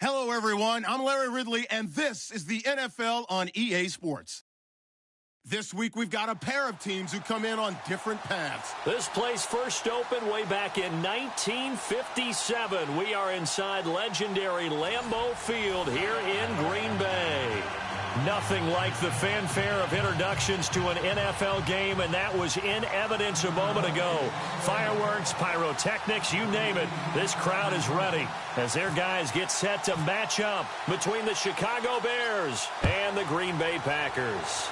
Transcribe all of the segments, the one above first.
Hello, everyone. I'm Larry Ridley, and this is the NFL on EA Sports. This week, we've got a pair of teams who come in on different paths. This place first opened way back in 1957. We are inside legendary Lambeau Field here in Green Bay. Nothing like the fanfare of introductions to an NFL game, and that was in evidence a moment ago. Fireworks, pyrotechnics, you name it. This crowd is ready as their guys get set to match up between the Chicago Bears and the Green Bay Packers.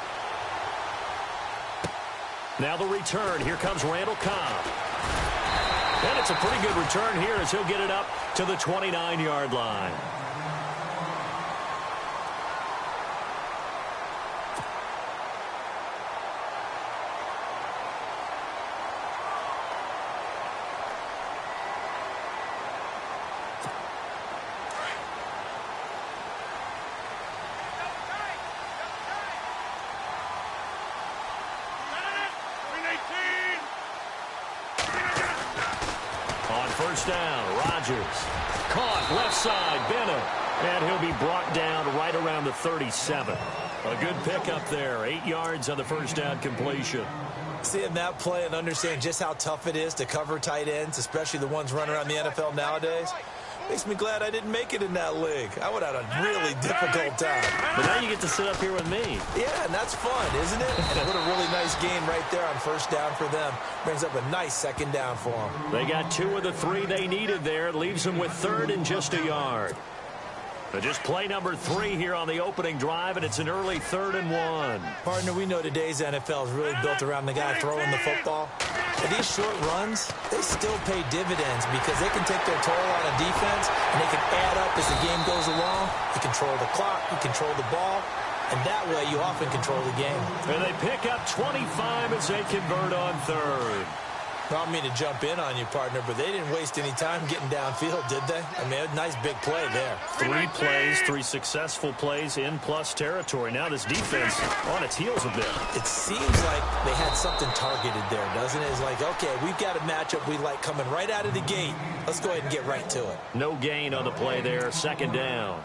Now the return. Here comes Randall Cobb. And it's a pretty good return here as he'll get it up to the 29-yard line. First down, Rodgers. Caught, left side, Bennett. And he'll be brought down right around the 37. A good pickup there. 8 yards on the first down completion. Seeing that play and understanding just how tough it is to cover tight ends, especially the ones running around the NFL nowadays, makes me glad I didn't make it in that league. I would have had a really difficult time. But now you get to sit up here with me. Yeah, and that's fun, isn't it? And what a really nice game right there on first down for them. Brings up a nice second down for them. They got 2 of the 3 they needed there. It leaves them with third and just a yard. But just play number 3 here on the opening drive, and it's an early 3rd and 1. Partner, we know today's NFL is really built around the guy throwing the football. But these short runs, they still pay dividends because they can take their toll on a defense, and they can add up as the game goes along. You control the clock, you control the ball, and that way you often control the game. And they pick up 25 as they convert on 3rd. I don't mean to jump in on you, partner, but they didn't waste any time getting downfield, did they? I mean, a nice big play there. 3 plays, 3 successful plays in plus territory. Now this defense on its heels a bit. It seems like they had something targeted there, doesn't it? It's like, okay, we've got a matchup we like coming right out of the gate. Let's go ahead and get right to it. No gain on the play there. Second down.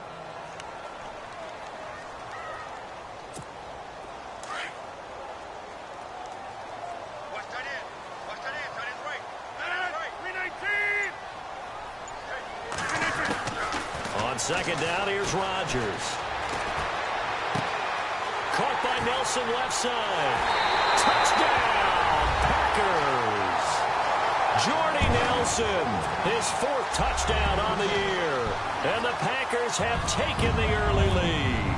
Second down, here's Rodgers. Caught by Nelson left side. Touchdown, Packers. Jordy Nelson, his 4th touchdown on the year. And the Packers have taken the early lead.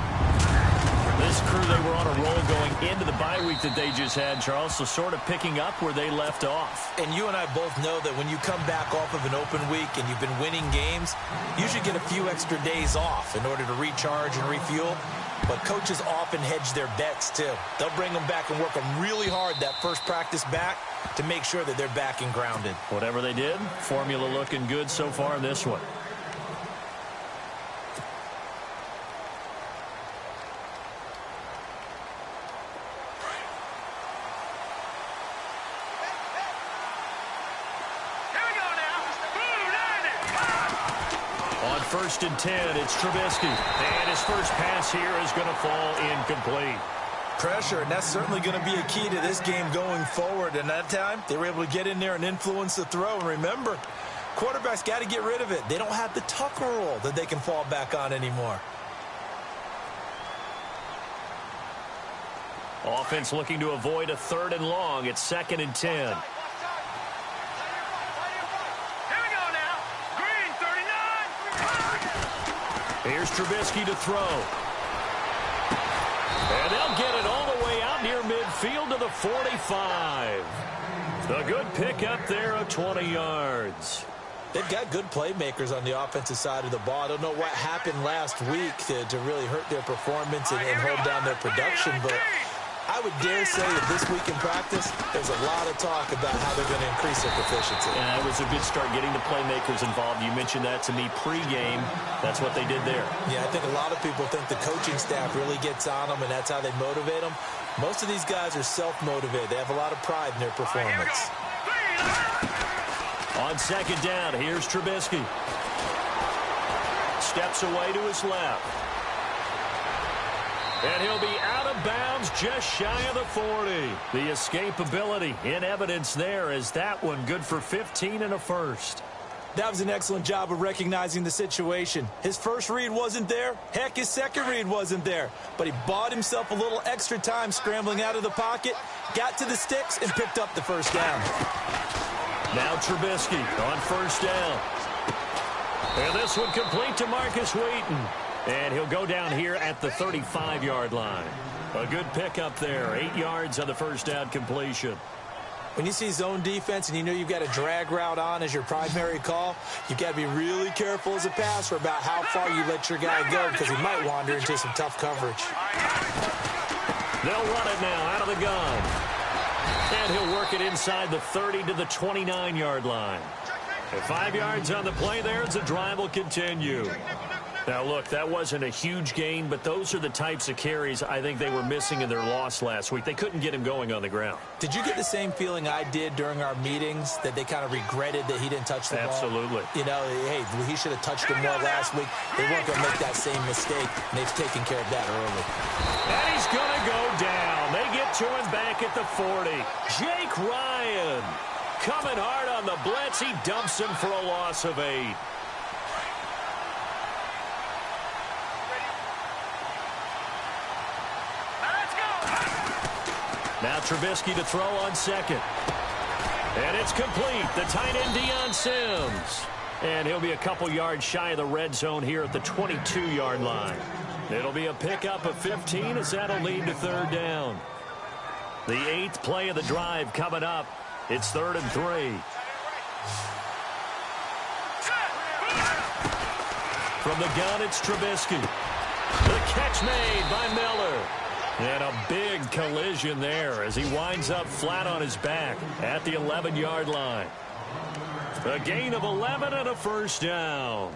This crew, they were on a roll going into the bye week that they just had, Charles, so sort of picking up where they left off. And you and I both know that when you come back off of an open week and you've been winning games, you should get a few extra days off in order to recharge and refuel. But coaches often hedge their bets, too. They'll bring them back and work them really hard that first practice back to make sure that they're back and grounded. Whatever they did, formula looking good so far in this one. First and 10, it's Trubisky. And his first pass here is going to fall incomplete. Pressure, and that's certainly going to be a key to this game going forward. And that time, they were able to get in there and influence the throw. And remember, quarterbacks got to get rid of it. They don't have the Tucker rule that they can fall back on anymore. Offense looking to avoid a 3rd and long. It's 2nd and 10. Here's Trubisky to throw. And they'll get it all the way out near midfield to the 45. A good pickup there of 20 yards. They've got good playmakers on the offensive side of the ball. I don't know what happened last week to really hurt their performance and hold down their production, but I would dare say that this week in practice, there's a lot of talk about how they're going to increase their proficiency. Yeah, it was a good start getting the playmakers involved. You mentioned that to me pregame. That's what they did there. Yeah, I think a lot of people think the coaching staff really gets on them, and that's how they motivate them. Most of these guys are self-motivated. They have a lot of pride in their performance. On second down, here's Trubisky. steps away to his left. And he'll be out of bounds just shy of the 40. The escapability in evidence there as that one good for 15 and a first. That was an excellent job of recognizing the situation. His first read wasn't there. Heck, his second read wasn't there. But he bought himself a little extra time scrambling out of the pocket, got to the sticks, and picked up the first down. Now Trubisky on first down. And this one complete to Marcus Wheaton. And he'll go down here at the 35-yard line. A good pickup there. 8 yards on the first down completion. When you see zone defense and you know you've got a drag route on as your primary call, you've got to be really careful as a passer about how far you let your guy go because he might wander into some tough coverage. They'll run it now out of the gun. And he'll work it inside the 30 to the 29-yard line. And 5 yards on the play there as the drive will continue. Now, look, that wasn't a huge gain, but those are the types of carries I think they were missing in their loss last week. They couldn't get him going on the ground. Did you get the same feeling I did during our meetings, that they kind of regretted that he didn't touch the ball? Absolutely. You know, hey, he should have touched him more last week. They weren't going to make that same mistake, and they've taken care of that early. And he's going to go down. They get to him back at the 40. Jake Ryan coming hard on the blitz. He dumps him for a loss of 8. Now Trubisky to throw on second. And it's complete. The tight end, Deion Sims. And he'll be a couple yards shy of the red zone here at the 22-yard line. It'll be a pickup of 15 as that'll lead to third down. The 8th play of the drive coming up. It's 3rd and 3. From the gun, it's Trubisky. The catch made by Miller. And a big collision there as he winds up flat on his back at the 11-yard line. A gain of 11 and a first down.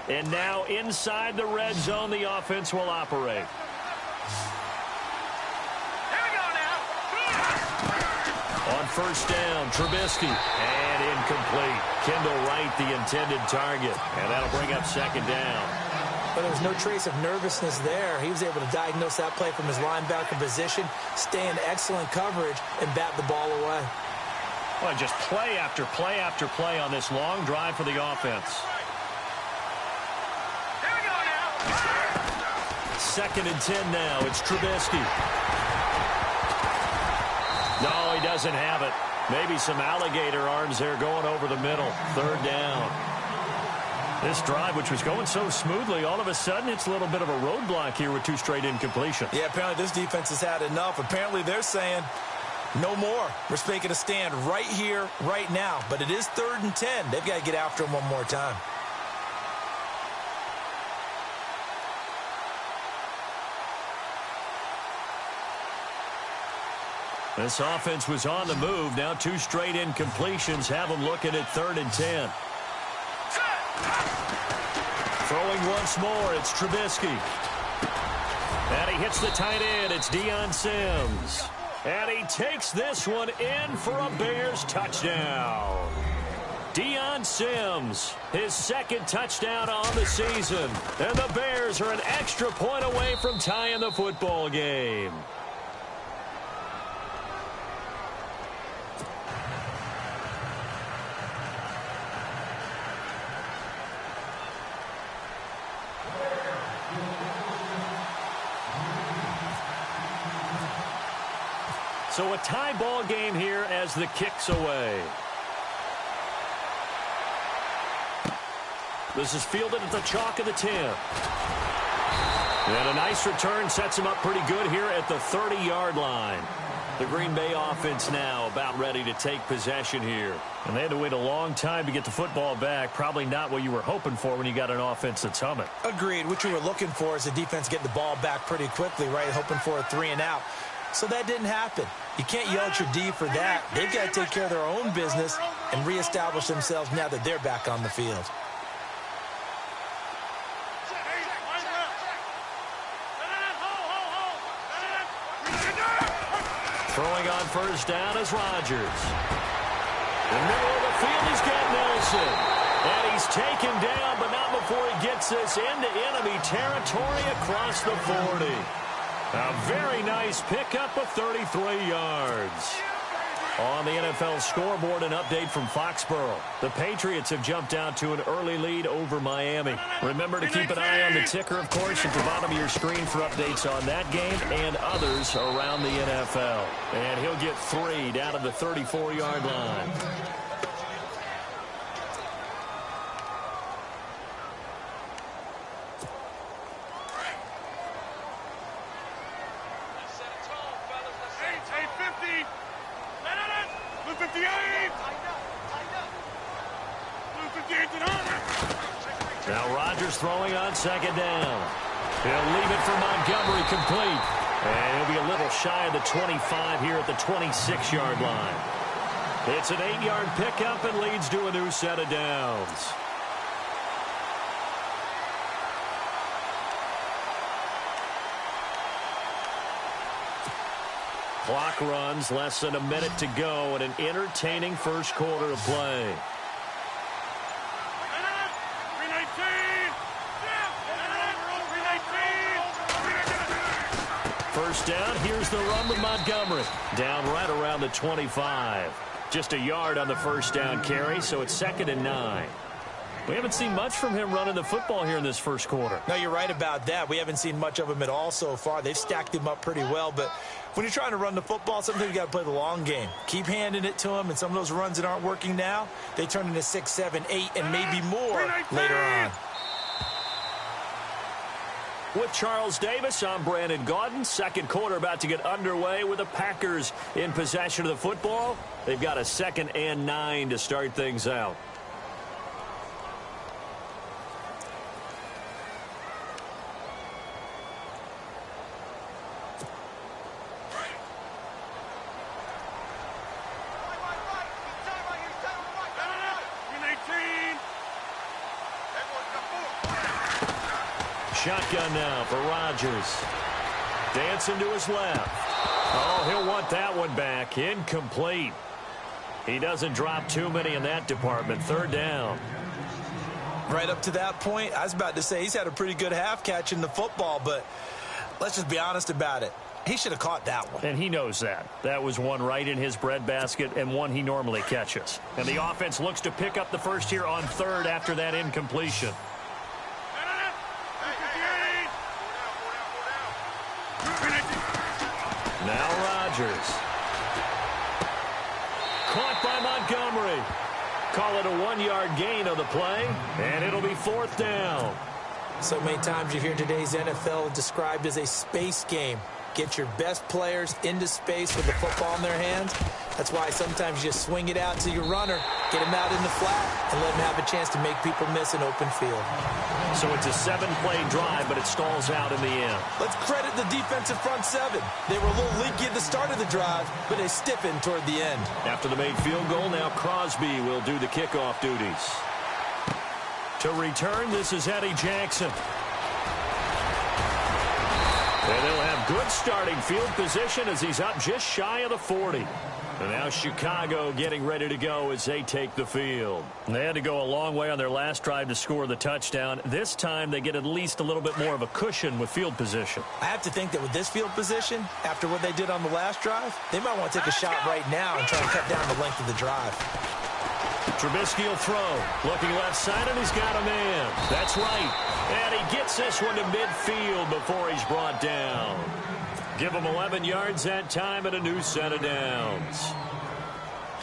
And now inside the red zone, the offense will operate. On first down, Trubisky. And incomplete. Kendall Wright, the intended target. And that'll bring up second down. But there was no trace of nervousness there. He was able to diagnose that play from his linebacker position, stay in excellent coverage, and bat the ball away. Well, just play after play after play on this long drive for the offense. Here we go now. 2nd and 10 now. It's Trubisky. No, he doesn't have it. Maybe some alligator arms there going over the middle. 3rd down. This drive, which was going so smoothly, all of a sudden it's a little bit of a roadblock here with 2 straight incompletions. Yeah, apparently this defense has had enough. Apparently they're saying no more. We're making a stand right here, right now. But it is 3rd and 10. They've got to get after him one more time. This offense was on the move. Now 2 straight incompletions have them looking at 3rd and 10. Throwing once more, it's Trubisky. And he hits the tight end. It's Deion Sims. And he takes this one in for a Bears touchdown. Deion Sims, his 2nd touchdown on the season. And the Bears are an extra point away from tying the football game. So a tie ball game here as the kick's away. This is fielded at the chalk of the 10. And a nice return sets him up pretty good here at the 30-yard line. The Green Bay offense now about ready to take possession here. And they had to wait a long time to get the football back. Probably not what you were hoping for when you got an offense that's humming. Agreed. What you were looking for is the defense getting the ball back pretty quickly, right? Hoping for a 3 and out. So that didn't happen. You can't yell at your D for that. They've got to take care of their own business and reestablish themselves now that they're back on the field. Throwing on first down is Rodgers. In the middle of the field, he's got Nelson. And he's taken down, but not before he gets this into enemy territory across the 40. A very nice pickup of 33 yards. On the NFL scoreboard, an update from Foxborough. The Patriots have jumped out to an early lead over Miami. Remember to keep an eye on the ticker, of course, at the bottom of your screen for updates on that game and others around the NFL. And he'll get 3 down to the 34-yard line. Now Rodgers throwing on second down. He'll leave it for Montgomery complete. And he'll be a little shy of the 25 here at the 26-yard line. It's an 8-yard pickup and leads to a new set of downs. Clock runs, less than a minute to go, and an entertaining first quarter of play. First down, here's the run with Montgomery. Down right around the 25. Just a yard on the first down carry, so it's 2nd and 9. We haven't seen much from him running the football here in this first quarter. No, you're right about that. We haven't seen much of him at all so far. They've stacked him up pretty well, but when you're trying to run the football, sometimes you got to play the long game. Keep handing it to him, and some of those runs that aren't working now, they turn into 6, 7, 8, and maybe more later on. With Charles Davis, I'm Brandon Gaudin. Second quarter about to get underway with the Packers in possession of the football. They've got a 2nd and 9 to start things out. Shotgun now for Rodgers. Dancing to his left. Oh, he'll want that one back. Incomplete. He doesn't drop too many in that department. 3rd down. Right up to that point, I was about to say he's had a pretty good half catching the football, but let's just be honest about it. He should have caught that one. And he knows that. That was one right in his breadbasket and one he normally catches. And the offense looks to pick up the first here on 3rd after that incompletion. Now Rodgers. Caught by Montgomery. Call it a 1-yard gain on the play, and it'll be 4th down. So many times you hear today's NFL described as a space game. Get your best players into space with the football in their hands. That's why sometimes you just swing it out to your runner, get him out in the flat, and let him have a chance to make people miss an open field. So it's a 7-play drive, but it stalls out in the end. Let's credit the defensive front 7. They were a little leaky at the start of the drive, but they stiffened toward the end. After the made field goal, now Crosby will do the kickoff duties. To return, this is Eddie Jackson. And they'll have good starting field position as he's up just shy of the 40. And now Chicago getting ready to go as they take the field. They had to go a long way on their last drive to score the touchdown. This time they get at least a little bit more of a cushion with field position. I have to think that with this field position, after what they did on the last drive, they might want to take a shot right now and try to cut down the length of the drive. Trubisky will throw. Looking left side, and he's got a man. That's right. And he gets this one to midfield before he's brought down. Give him 11 yards that time and a new set of downs.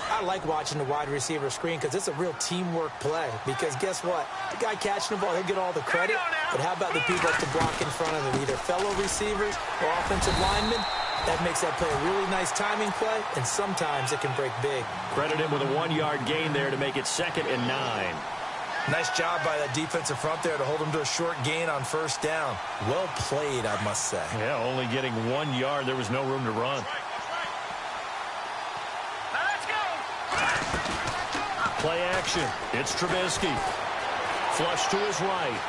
I like watching the wide receiver screen because it's a real teamwork play. Because guess what? The guy catching the ball, he'll get all the credit. But how about the people up the block in front of him, either fellow receivers or offensive linemen? That makes that play a really nice timing play, and sometimes it can break big. Credit him with a 1-yard gain there to make it 2nd and 9. Nice job by that defensive front there to hold him to a short gain on 1st down. Well played, I must say. Yeah, only getting 1 yard. There was no room to run. Let's go. Play action. It's Trubisky. Flush to his right.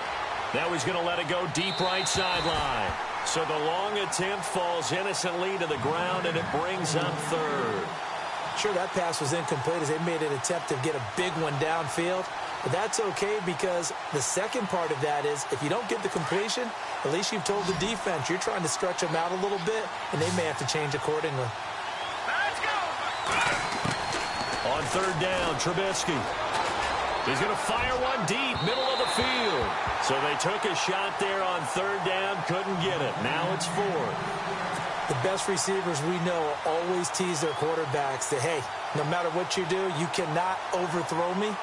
Now he's going to let it go deep right sideline. So the long attempt falls innocently to the ground, and it brings up 3rd. Sure, that pass was incomplete as they made an attempt to get a big one downfield. But that's okay because the second part of that is if you don't get the completion, at least you've told the defense you're trying to stretch them out a little bit, and they may have to change accordingly. Let's go. On third down, Trubisky. He's going to fire one deep, middle of the field. So they took a shot there on third down, couldn't get it. Now it's fourth. The best receivers we know always tease their quarterbacks that, hey, no matter what you do, you cannot overthrow me.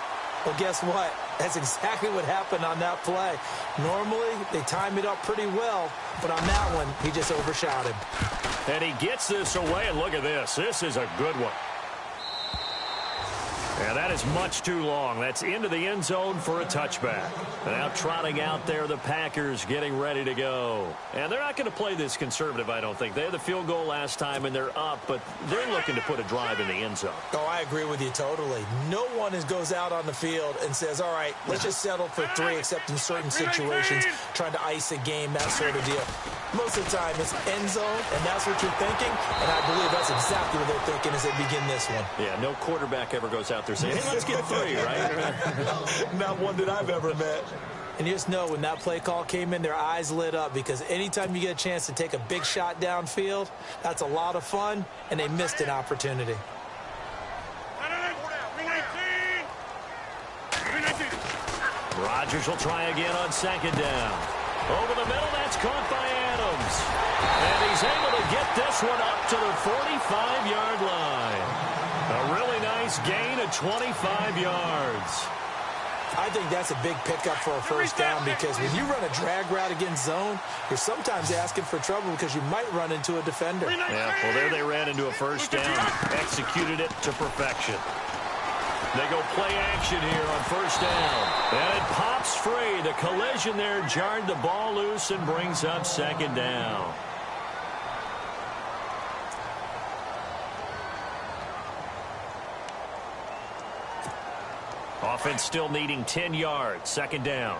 Well, guess what? That's exactly what happened on that play. Normally, they time it up pretty well, but on that one, he just overshot him. And he gets this away, and look at this. This is a good one. Yeah, that is much too long. That's into the end zone for a touchback. Now trotting out there, the Packers getting ready to go. And they're not going to play this conservative, I don't think. They had the field goal last time, and they're up, but they're looking to put a drive in the end zone. Oh, I agree with you totally. No one goes out on the field and says, all right, let's just settle for 3, except in certain situations, trying to ice a game, that sort of deal. Most of the time, it's end zone, and that's what you're thinking, and I believe that's exactly what they're thinking as they begin this one. Yeah, no quarterback ever goes out there saying, hey, let's get 3, right? Not one that I've ever met. And you just know when that play call came in, their eyes lit up because anytime you get a chance to take a big shot downfield, that's a lot of fun, and they missed an opportunity. Rodgers will try again on second down. Over the middle, that's caught by Adams. And he's able to get this one up to the 45-yard line. A really nice gain of 25 yards. I think that's a big pickup for a first down because when you run a drag route against zone, you're sometimes asking for trouble because you might run into a defender. Yeah, well, there they ran into a first down. Executed it to perfection. They go play action here on first down. And it pops free. The collision there jarred the ball loose and brings up second down. Offense still needing 10 yards. Second down.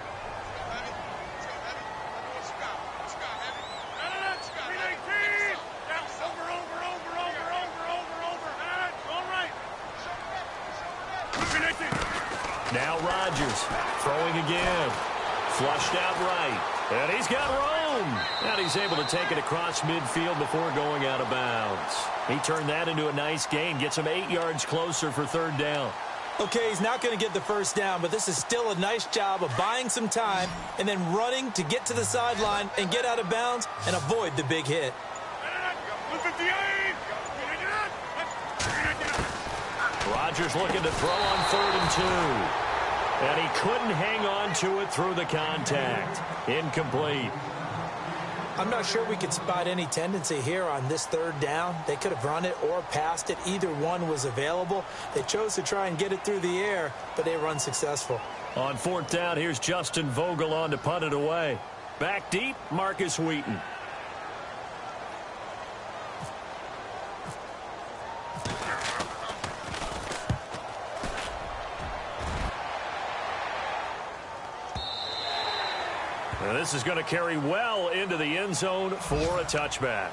Now Rodgers throwing again. Flushed out right. And he's got room. And he's able to take it across midfield before going out of bounds. He turned that into a nice gain. Gets him 8 yards closer for third down. Okay, he's not going to get the first down, but this is still a nice job of buying some time and then running to get to the sideline and get out of bounds and avoid the big hit. Rodgers looking to throw on 3rd and 2. And he couldn't hang on to it through the contact. Incomplete. I'm not sure we could spot any tendency here on this third down. They could have run it or passed it. Either one was available. They chose to try and get it through the air, but they were unsuccessful. On 4th down, here's Justin Vogel on to punt it away. Back deep, Marcus Wheaton. And this is going to carry well into the end zone for a touchback.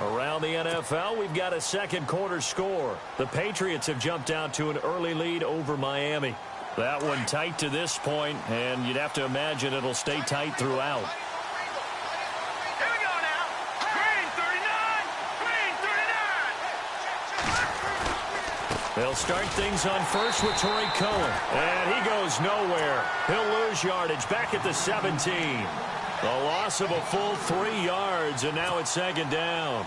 Around the NFL, we've got a second quarter score. The Patriots have jumped out to an early lead over Miami. That one tight to this point, and you'd have to imagine it'll stay tight throughout. Here we go now. Green 39. Green 39. They'll start things on first with Torrey Cohen. And he goes nowhere. He'll lose yardage back at the 17. A loss of a full 3 yards, and now it's second down.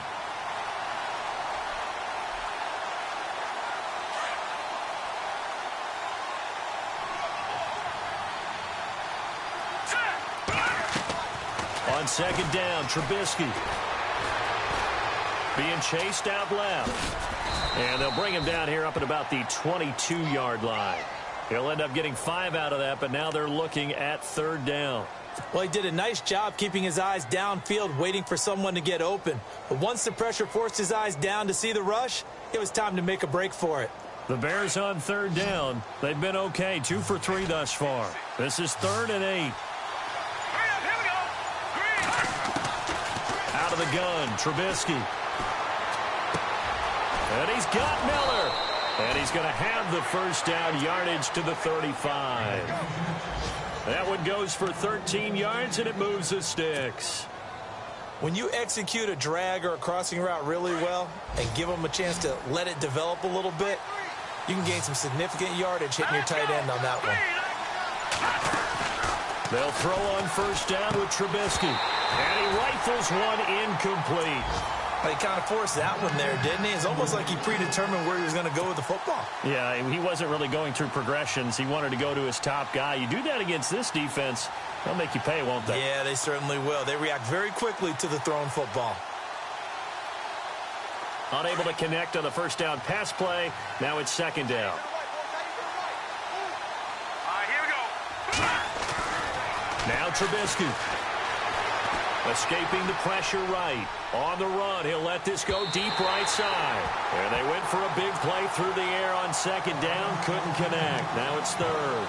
On second down, Trubisky being chased out left. And they'll bring him down here up at about the 22-yard line. He'll end up getting 5 out of that, but now they're looking at third down. Well, he did a nice job keeping his eyes downfield, waiting for someone to get open. But once the pressure forced his eyes down to see the rush, it was time to make a break for it. The Bears on third down. They've been okay, 2 for 3 thus far. This is 3rd and 8. Here we go. Green. Out of the gun, Trubisky. And he's got Miller. And he's going to have the first down, yardage to the 35. That one goes for 13 yards, and it moves the sticks. When you execute a drag or a crossing route really well and give them a chance to let it develop a little bit, you can gain some significant yardage hitting your tight end on that one. They'll throw on first down with Trubisky. And he rifles one incomplete. He kind of forced that one there, didn't he? It's almost like he predetermined where he was going to go with the football. Yeah, he wasn't really going through progressions. He wanted to go to his top guy. You do that against this defense, they'll make you pay, won't they? Yeah, they certainly will. They react very quickly to the thrown football. Unable to connect on the first down pass play. Now it's second down. All right, here we go. Now Trubisky. Escaping the pressure right. On the run, he'll let this go deep right side. There they went for a big play through the air on second down. Couldn't connect. Now it's third.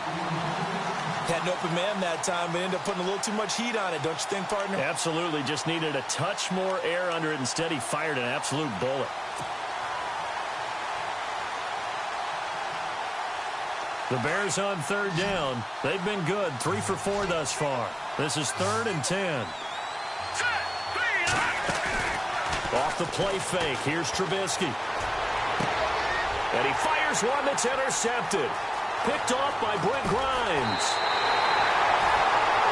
Had an open man that time, but ended up putting a little too much heat on it, don't you think, partner? Absolutely. Just needed a touch more air under it. Instead, he fired an absolute bullet. The Bears on third down. They've been good. 3 for 4 thus far. This is 3rd and 10. Off the play fake. Here's Trubisky. And he fires one that's intercepted. Picked off by Brent Grimes.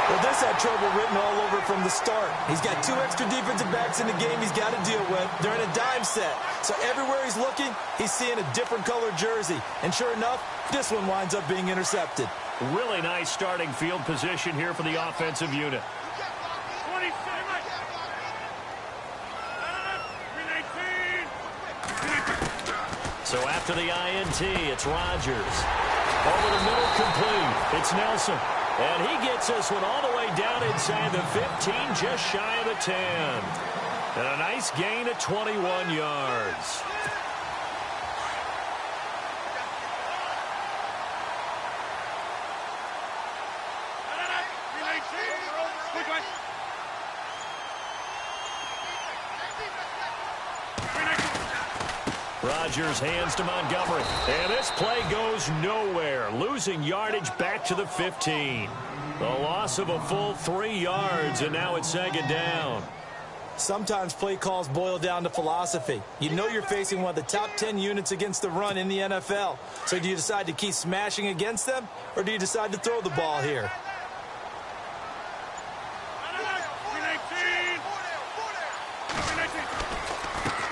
Well, this had trouble written all over from the start. He's got 2 extra defensive backs in the game he's got to deal with. They're in a dime set. So everywhere he's looking, he's seeing a different color jersey. And sure enough, this one winds up being intercepted. Really nice starting field position here for the offensive unit. 27. So after the INT, it's Rodgers. Over the middle, complete. It's Nelson. And he gets this one all the way down inside the 15, just shy of the 10. And a nice gain of 21 yards. Rodgers hands to Montgomery. And this play goes nowhere. Losing yardage back to the 15. The loss of a full 3 yards, and now it's second down. Sometimes play calls boil down to philosophy. You know you're facing one of the top 10 units against the run in the NFL. So do you decide to keep smashing against them, or do you decide to throw the ball here?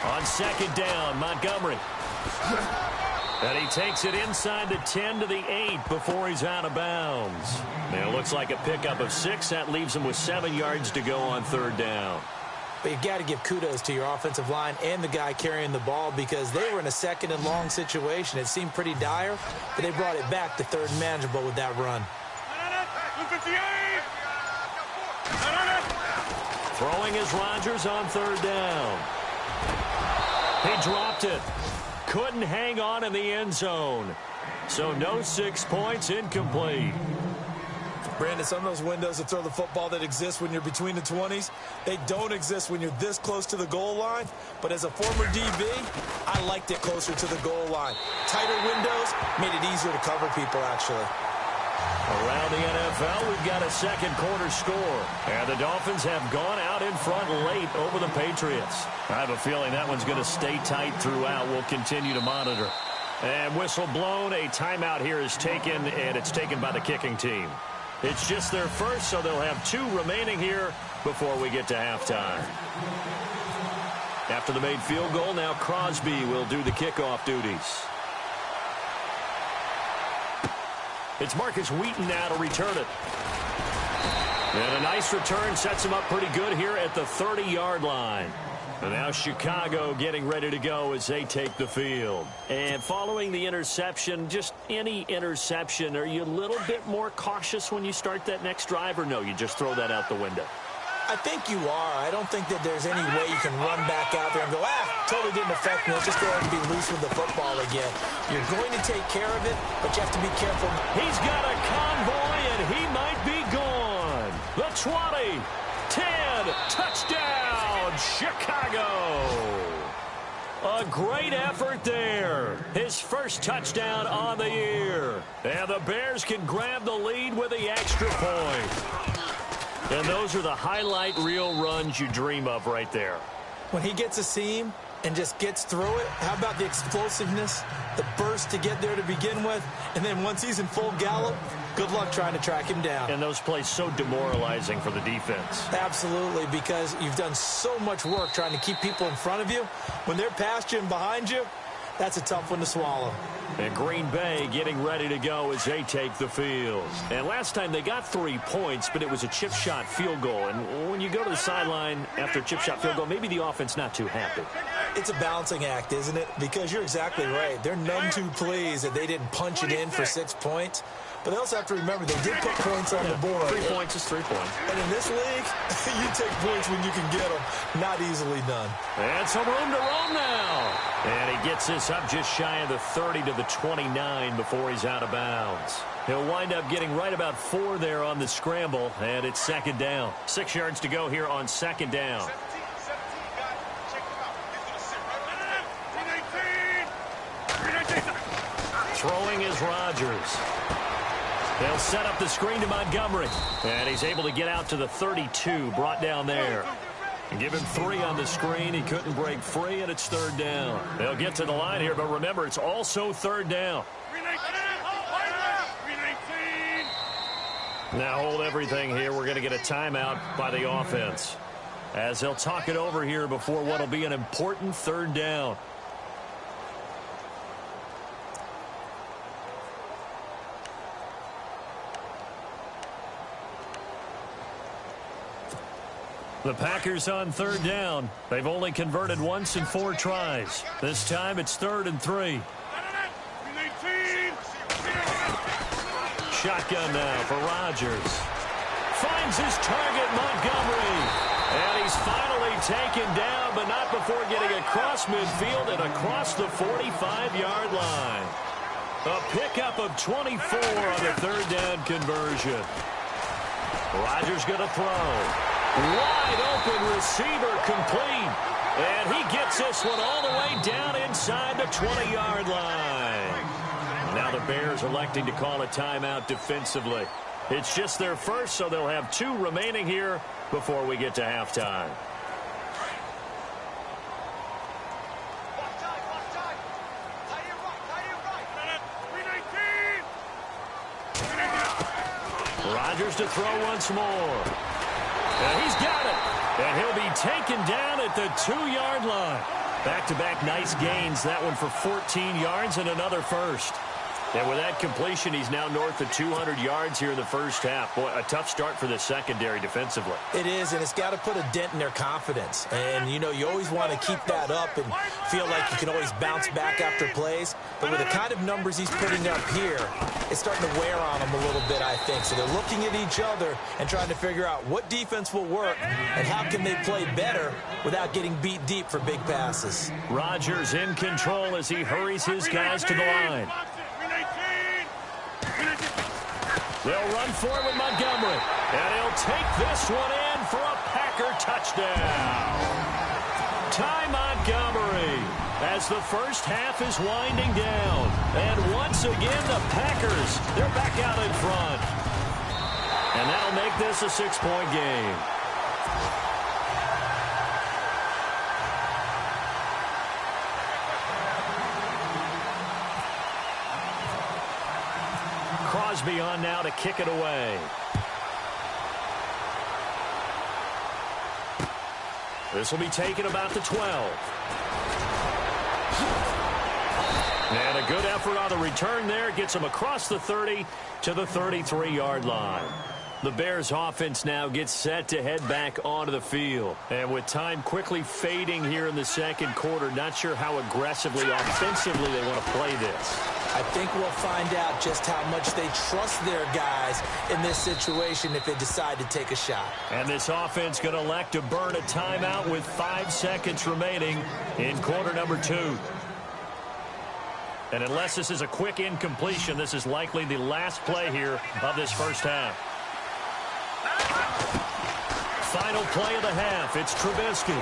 On second down, Montgomery. And he takes it inside the 10 to the 8 before he's out of bounds. Now, it looks like a pickup of 6. That leaves him with 7 yards to go on third down. But you got to give kudos to your offensive line and the guy carrying the ball, because they were in a second and long situation. It seemed pretty dire, but they brought it back to third and manageable with that run. Throwing is Rodgers on third down. He dropped it. Couldn't hang on in the end zone. So no 6 points, incomplete. Brandon, some of those windows to throw the football that exist when you're between the 20s, they don't exist when you're this close to the goal line. But as a former DB, I liked it closer to the goal line. Tighter windows made it easier to cover people, actually. Around the NFL, we've got a second quarter score. And the Dolphins have gone out in front late over the Patriots. I have a feeling that one's going to stay tight throughout. We'll continue to monitor. And whistle blown, a timeout here is taken, and it's taken by the kicking team. It's just their first, so they'll have 2 remaining here before we get to halftime. After the made field goal, now Crosby will do the kickoff duties. It's Marcus Wheaton now to return it. And a nice return sets him up pretty good here at the 30-yard line. And now Chicago getting ready to go as they take the field. And following the interception, just any interception, are you a little bit more cautious when you start that next drive, or no, you just throw that out the window? I think you are. I don't think that there's any way you can run back out there and go, totally didn't affect me. Let's just go ahead and be loose with the football again. You're going to take care of it, but you have to be careful. He's got a convoy, and he might be gone. The 20, 10, touchdown, Chicago. A great effort there. His first touchdown on the year. And the Bears can grab the lead with the extra point. And those are the highlight reel runs you dream of right there. When he gets a seam and just gets through it, how about the explosiveness, the burst to get there to begin with, and then once he's in full gallop, good luck trying to track him down. And those plays so demoralizing for the defense. Absolutely, because you've done so much work trying to keep people in front of you. When they're past you and behind you, that's a tough one to swallow. And Green Bay getting ready to go as they take the field. And last time they got 3 points, but it was a chip shot field goal. And when you go to the sideline after a chip shot field goal, maybe the offense not too happy. It's a balancing act, isn't it? Because you're exactly right. They're none too pleased that they didn't punch it in for 6 points. But they also have to remember they did put points on the board. 3 points is 3 points. And in this league, you take points when you can get them. Not easily done. And some room to roam now. And he gets this up just shy of the 30 to the 29 before he's out of bounds. He'll wind up getting right about 4 there on the scramble, and it's second down. 6 yards to go here on second down. Throwing is Rodgers. They'll set up the screen to Montgomery. And he's able to get out to the 32, brought down there. And give him 3 on the screen. He couldn't break free, and it's third down. They'll get to the line here, but remember, it's also third down. Now hold everything here. We're going to get a timeout by the offense, as they'll talk it over here before what will be an important third down. The Packers on third down. They've only converted once in 4 tries. This time it's 3rd and 3. Shotgun now for Rodgers. Finds his target, Montgomery. And he's finally taken down, but not before getting across midfield and across the 45-yard line. A pickup of 24 on the third down conversion. Rodgers going to throw. Wide open receiver complete. And he gets this one all the way down inside the 20-yard line. Now the Bears electing to call a timeout defensively. It's just their first, so they'll have 2 remaining here before we get to halftime. Rodgers to throw once more. And he's got it. And he'll be taken down at the 2-yard line. Back-to-back nice gains. That one for 14 yards and another first. And with that completion, he's now north of 200 yards here in the first half. Boy, a tough start for the secondary defensively. It is, and it's got to put a dent in their confidence. And, you know, you always want to keep that up and feel like you can always bounce back after plays. But with the kind of numbers he's putting up here, it's starting to wear on them a little bit, I think. So they're looking at each other and trying to figure out what defense will work and how can they play better without getting beat deep for big passes. Rodgers in control as he hurries his guys to the line. They'll run forward with Montgomery. And he'll take this one in for a Packer touchdown. Ty Montgomery as the first half is winding down. And once again, the Packers, they're back out in front. And that'll make this a 6-point game. Crosby on now to kick it away. This will be taken about the 12. And a good effort on the return there. Gets him across the 30 to the 33-yard line. The Bears offense now gets set to head back onto the field. And with time quickly fading here in the second quarter, not sure how aggressively, offensively they want to play this. I think we'll find out just how much they trust their guys in this situation if they decide to take a shot. And this offense going to elect to burn a timeout with 5 seconds remaining in quarter number 2. And unless this is a quick incompletion, this is likely the last play here of this first half. Final play of the half. It's Trubisky.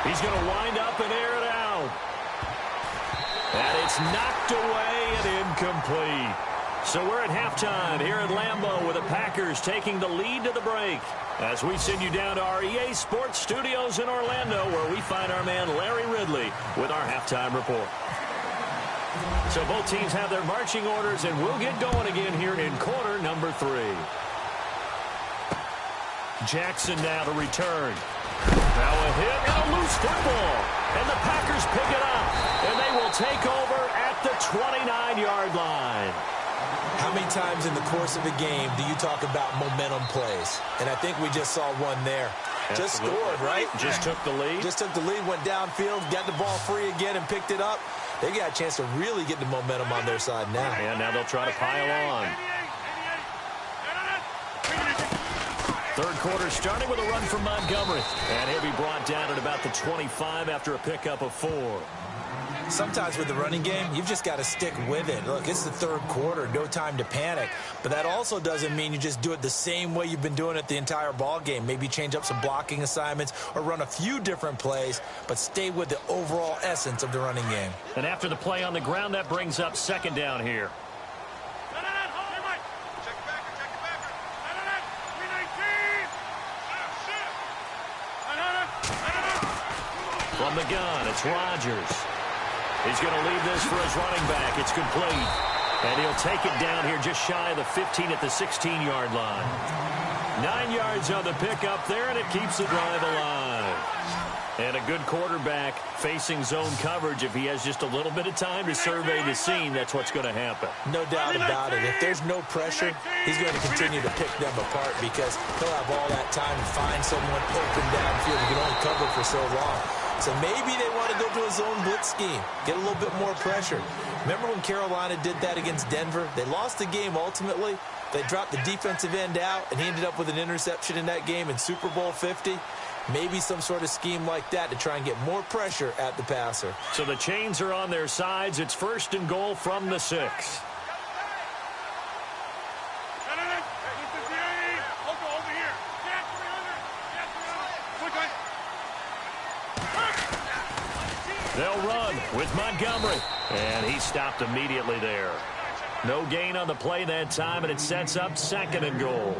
He's going to wind up and air it out. throw. And it's knocked away and incomplete. So we're at halftime here at Lambeau with the Packers taking the lead to the break. As we send you down to our EA Sports Studios in Orlando, where we find our man Larry Ridley with our halftime report. So both teams have their marching orders, and we'll get going again here in quarter number 3. Jackson now to return. Now a hit and a loose football. And the Packers pick it up, and they will take over at the 29-yard line. How many times in the course of a game do you talk about momentum plays? And I think we just saw one there. Absolutely. Just scored, right? Just took the lead. Just took the lead, went downfield, got the ball free again and picked it up. They got a chance to really get the momentum on their side now. And now they'll try to pile on. Third quarter starting with a run from Montgomery. And he'll be brought down at about the 25 after a pickup of 4. Sometimes with the running game, you've just got to stick with it. Look, it's the third quarter, no time to panic. But that also doesn't mean you just do it the same way you've been doing it the entire ball game. Maybe change up some blocking assignments or run a few different plays, but stay with the overall essence of the running game. And after the play on the ground, that brings up second down here. From the gun, it's Rodgers. He's going to leave this for his running back. It's complete. And he'll take it down here just shy of the 15 at the 16-yard line. 9 yards on the pickup there, and it keeps the drive alive. And a good quarterback facing zone coverage. If he has just a little bit of time to survey the scene, that's what's going to happen. No doubt about it. If there's no pressure, he's going to continue to pick them apart because he'll have all that time to find someone open downfield. He can only cover for so long. So maybe they want to go to a zone blitz scheme, get a little bit more pressure. Remember when Carolina did that against Denver? They lost the game ultimately. They dropped the defensive end out, and he ended up with an interception in that game in Super Bowl 50. Maybe some sort of scheme like that to try and get more pressure at the passer. So the chains are on their sides. It's first and goal from the 6. They'll run with Montgomery. And he stopped immediately there. No gain on the play that time, and it sets up second and goal.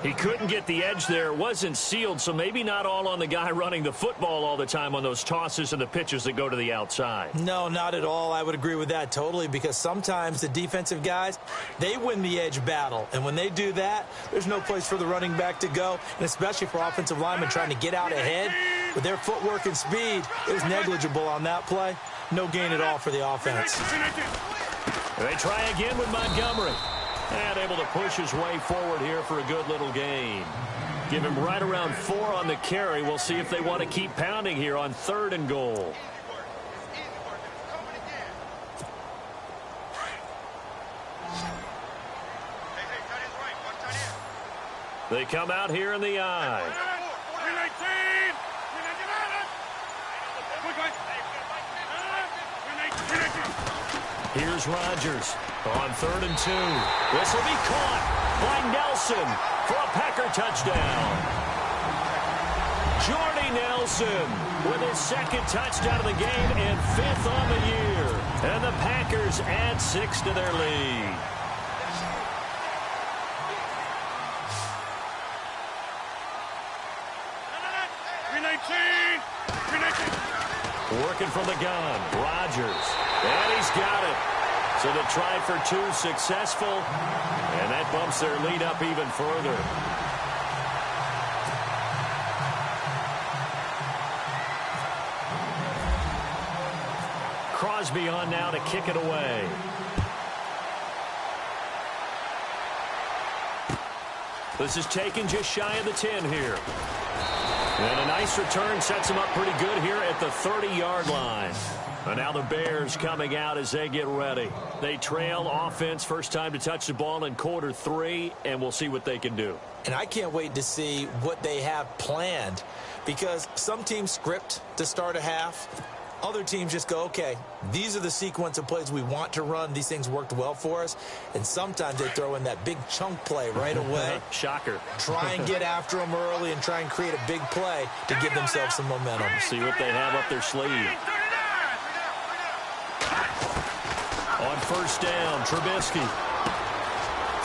He couldn't get the edge there. Wasn't sealed, so maybe not all on the guy running the football all the time on those tosses and the pitches that go to the outside. No, not at all. I would agree with that totally because sometimes the defensive guys, they win the edge battle. And when they do that, there's no place for the running back to go, and especially for offensive linemen trying to get out ahead. With their footwork and speed, it was negligible on that play. No gain at all for the offense. They try again with Montgomery. And able to push his way forward here for a good little gain. Give him right around 4 on the carry. We'll see if they want to keep pounding here on third and goal. They come out here in the eye. Here's Rodgers on 3rd and 2. This will be caught by Nelson for a Packer touchdown. Jordy Nelson with his 2nd touchdown of the game and 5th on the year. And the Packers add 6 to their lead. Working from the gun, Rodgers. And he's got it. So the try for 2 successful. And that bumps their lead up even further. Crosby on now to kick it away. This is taken just shy of the 10 here. And a nice return sets him up pretty good here at the 30-yard line. And now the Bears coming out as they get ready. They trail offense, first time to touch the ball in quarter 3, and we'll see what they can do. And I can't wait to see what they have planned because some teams script to start a half. Other teams just go, okay, these are the sequence of plays we want to run. These things worked well for us. And sometimes they throw in that big chunk play right away. Shocker. Try and get after them early and try and create a big play to give themselves some momentum. See what they have up their sleeve. On first down, Trubisky.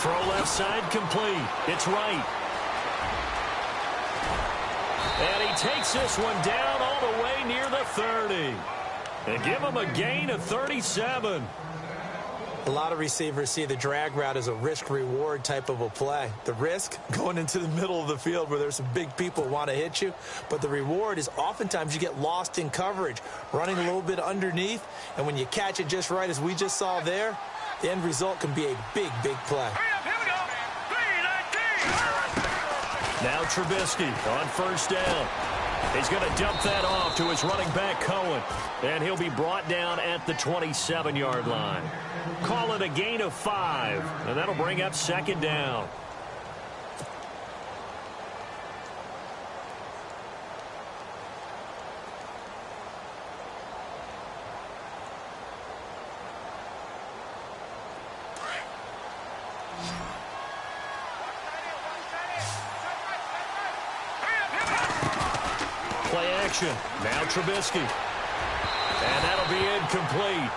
Throw left side complete. It's right. And he takes this one down all the way near the 30. And give him a gain of 37. A lot of receivers see the drag route as a risk-reward type of a play. The risk, going into the middle of the field where there's some big people who want to hit you. But the reward is oftentimes you get lost in coverage, running a little bit underneath. And when you catch it just right, as we just saw there, the end result can be a big, big play. Now Trubisky on first down. He's going to dump that off to his running back, Cohen. And he'll be brought down at the 27-yard line. Call it a gain of 5. And that'll bring up second down. Play action. Now Trubisky. And that'll be incomplete.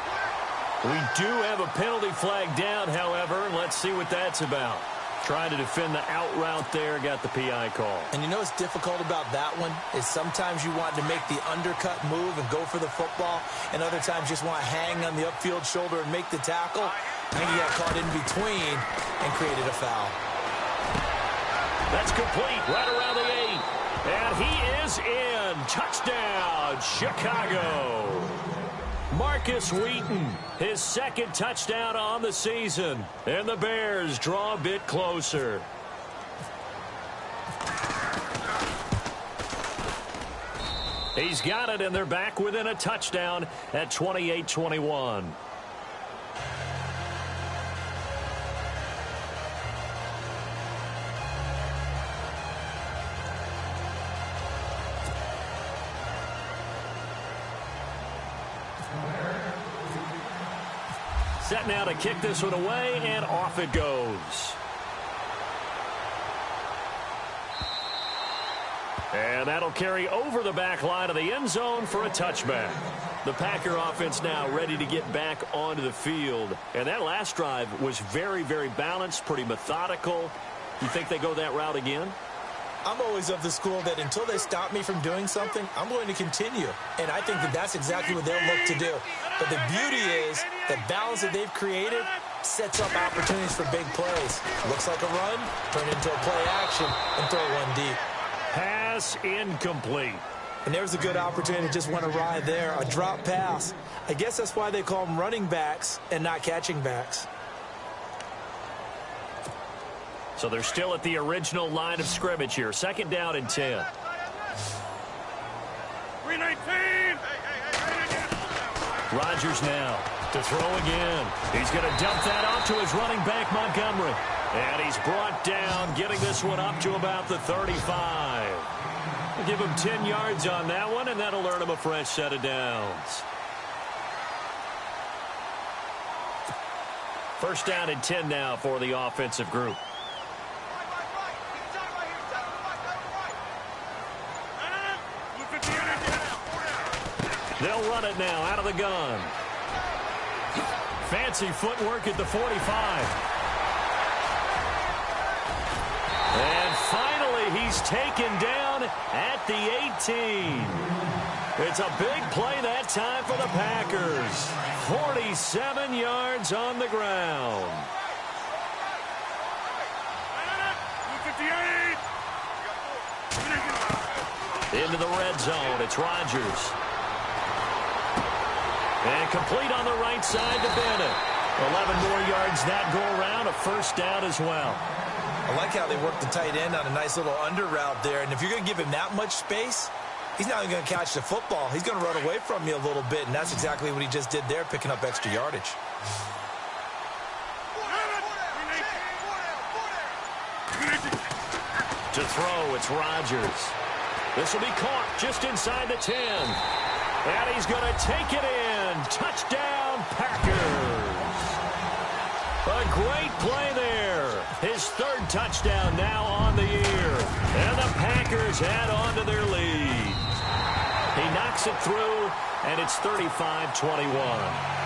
We do have a penalty flag down, however, and let's see what that's about. Trying to defend the out route there, got the PI call. And you know what's difficult about that one is sometimes you want to make the undercut move and go for the football, and other times just want to hang on the upfield shoulder and make the tackle. I think he got caught in between and created a foul. That's complete, right around the 8. And he is in. Touchdown, Chicago. Marcus Wheaton, his second touchdown on the season. And the Bears draw a bit closer. He's got it, and they're back within a touchdown at 28-21. Set now to kick this one away, and off it goes. And that'll carry over the back line of the end zone for a touchback. The Packer offense now ready to get back onto the field. And that last drive was very, very balanced, pretty methodical. You think they go that route again? I'm always of the school that until they stop me from doing something, I'm going to continue. And I think that that's exactly what they'll look to do. But the beauty is the balance that they've created sets up opportunities for big plays. Looks like a run, turn into a play action, and throw one deep. Pass incomplete. And there's a good opportunity to just want to ride there, a drop pass. I guess that's why they call them running backs and not catching backs. So they're still at the original line of scrimmage here. Second down and 10. 319. Rodgers now to throw again. He's going to dump that off to his running back, Montgomery. And he's brought down, getting this one up to about the 35. We'll give him 10 yards on that one, and that'll earn him a fresh set of downs. First down and 10 now for the offensive group. They'll run it now out of the gun. Fancy footwork at the 45. And finally, he's taken down at the 18. It's a big play that time for the Packers. 47 yards on the ground. 58. Into the red zone. It's Rodgers. And complete on the right side to Bennett. 11 more yards that go around, a first down as well. I like how they work the tight end on a nice little under route there. And if you're going to give him that much space, he's not even going to catch the football. He's going to run away from you a little bit, and that's exactly what he just did there, picking up extra yardage. To throw, it's Rodgers. This will be caught just inside the 10. And he's going to take it in. Touchdown, Packers. A great play there. His third touchdown now on the year. And the Packers add on to their lead. He knocks it through, and it's 35-21.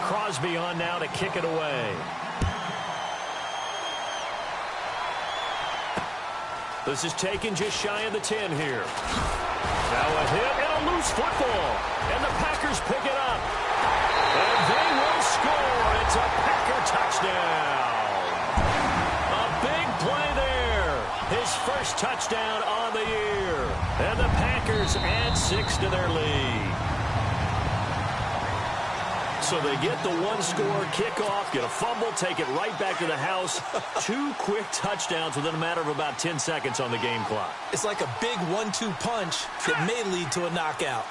Crosby on now to kick it away. This is taken just shy of the 10 here. Now a hit and a loose football. And the Packers pick it up. And they will score. It's a Packer touchdown. A big play there. His first touchdown on the year. And the Packers add 6 to their lead. So they get the one-score kickoff, get a fumble, take it right back to the house. 2 quick touchdowns within a matter of about 10 seconds on the game clock. It's like a big 1-2 punch that may lead to a knockout.